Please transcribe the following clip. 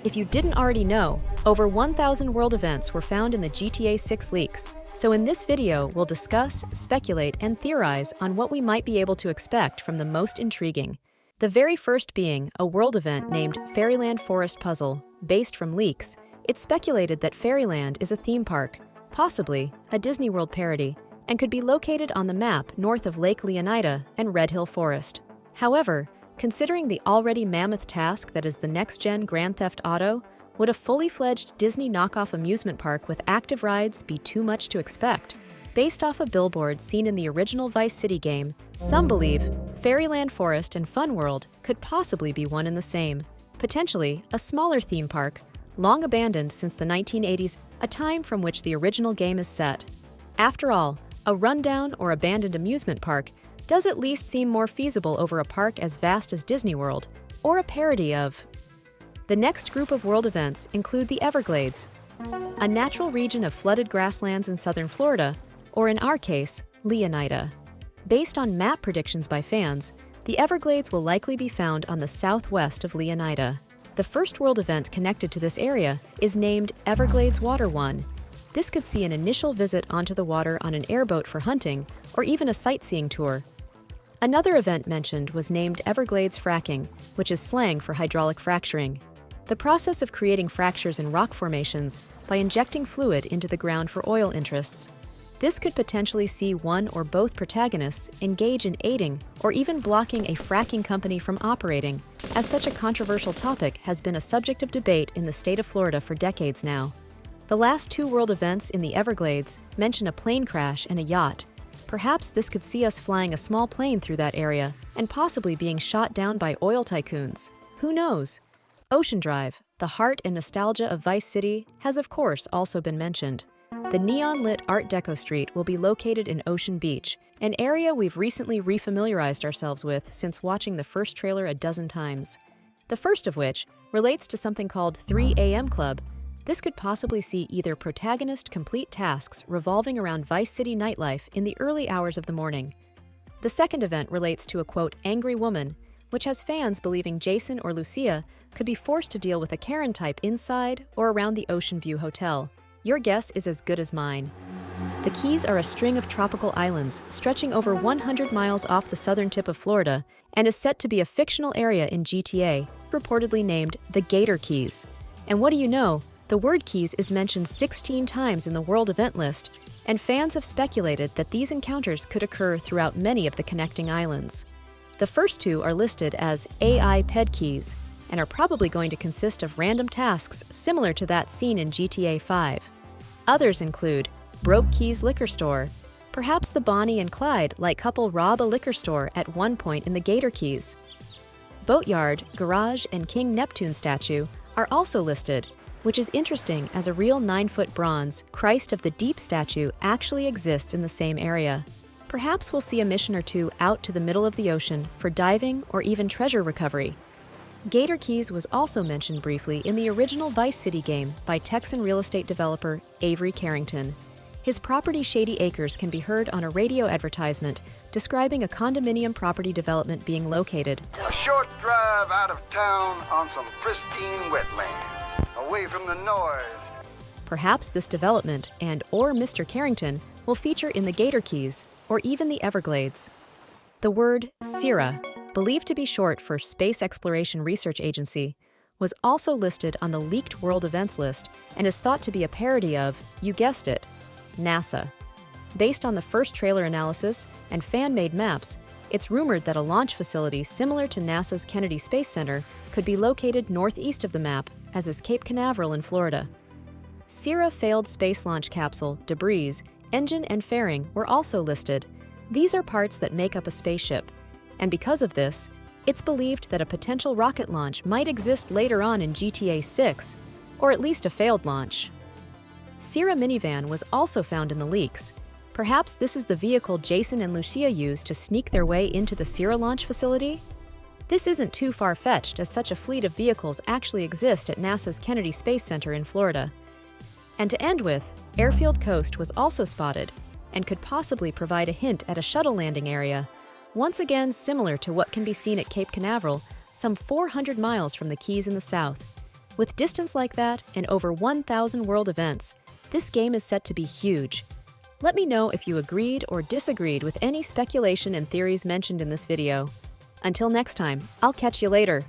If you didn't already know, over 1,000 world events were found in the GTA 6 leaks. So in this video, we'll discuss, speculate, and theorize on what we might be able to expect from the most intriguing. The very first being a world event named Fairyland Forest Puzzle. Based from leaks, it's speculated that Fairyland is a theme park, possibly a Disney World parody, and could be located on the map north of Lake Leonida and Red Hill Forest. However, considering the already mammoth task that is the next-gen Grand Theft Auto, would a fully fledged Disney knockoff amusement park with active rides be too much to expect? Based off a billboard seen in the original Vice City game, some believe Fairyland Forest and Fun World could possibly be one and the same. Potentially, a smaller theme park, long abandoned since the 1980s, a time from which the original game is set. After all, a rundown or abandoned amusement park does at least seem more feasible over a park as vast as Disney World, or a parody of. The next group of world events include the Everglades, a natural region of flooded grasslands in southern Florida, or in our case, Leonida. Based on map predictions by fans, the Everglades will likely be found on the southwest of Leonida. The first world event connected to this area is named Everglades Water One. This could see an initial visit onto the water on an airboat for hunting, or even a sightseeing tour. Another event mentioned was named Everglades Fracking, which is slang for hydraulic fracturing. The process of creating fractures in rock formations by injecting fluid into the ground for oil interests. This could potentially see one or both protagonists engage in aiding or even blocking a fracking company from operating, as such a controversial topic has been a subject of debate in the state of Florida for decades now. The last two world events in the Everglades mention a plane crash and a yacht. Perhaps this could see us flying a small plane through that area and possibly being shot down by oil tycoons. Who knows? Ocean Drive, the heart and nostalgia of Vice City, has of course also been mentioned. The neon-lit Art Deco street will be located in Ocean Beach, an area we've recently refamiliarized ourselves with since watching the first trailer a dozen times. The first of which relates to something called 3 a.m. Club. This could possibly see either protagonist complete tasks revolving around Vice City nightlife in the early hours of the morning. The second event relates to a, quote, angry woman, which has fans believing Jason or Lucia could be forced to deal with a Karen type inside or around the Ocean View Hotel. Your guess is as good as mine. The Keys are a string of tropical islands stretching over 100 miles off the southern tip of Florida and is set to be a fictional area in GTA, reportedly named the Gator Keys. And what do you know? The word Keys is mentioned 16 times in the world event list, and fans have speculated that these encounters could occur throughout many of the connecting islands. The first two are listed as AI Ped Keys, and are probably going to consist of random tasks similar to that seen in GTA 5. Others include Broke Keys Liquor Store. Perhaps the Bonnie and Clyde-like couple rob a liquor store at one point in the Gator Keys. Boatyard, Garage, and King Neptune statue are also listed, which is interesting as a real 9-foot bronze Christ of the Deep statue actually exists in the same area. Perhaps we'll see a mission or two out to the middle of the ocean for diving or even treasure recovery. Gator Keys was also mentioned briefly in the original Vice City game by Texan real estate developer Avery Carrington. His property Shady Acres can be heard on a radio advertisement describing a condominium property development being located. A short drive out of town on some pristine wetlands, away from the noise. Perhaps this development and/or Mr. Carrington will feature in the Gator Keys or even the Everglades. The word SIRA, believed to be short for Space Exploration Research Agency, was also listed on the leaked world events list and is thought to be a parody of, you guessed it, NASA. Based on the first trailer analysis and fan-made maps, it's rumored that a launch facility similar to NASA's Kennedy Space Center could be located northeast of the map, as is Cape Canaveral in Florida. SIRA failed space launch capsule, debris, engine, and fairing were also listed. These are parts that make up a spaceship. And because of this, it's believed that a potential rocket launch might exist later on in GTA 6, or at least a failed launch. SIRA minivan was also found in the leaks. Perhaps this is the vehicle Jason and Lucia used to sneak their way into the SIRA launch facility? This isn't too far-fetched, as such a fleet of vehicles actually exist at NASA's Kennedy Space Center in Florida. And to end with, Airfield Coast was also spotted, and could possibly provide a hint at a shuttle landing area, once again similar to what can be seen at Cape Canaveral, some 400 miles from the Keys in the south. With distance like that and over 1,000 world events, this game is set to be huge. Let me know if you agreed or disagreed with any speculation and theories mentioned in this video. Until next time, I'll catch you later.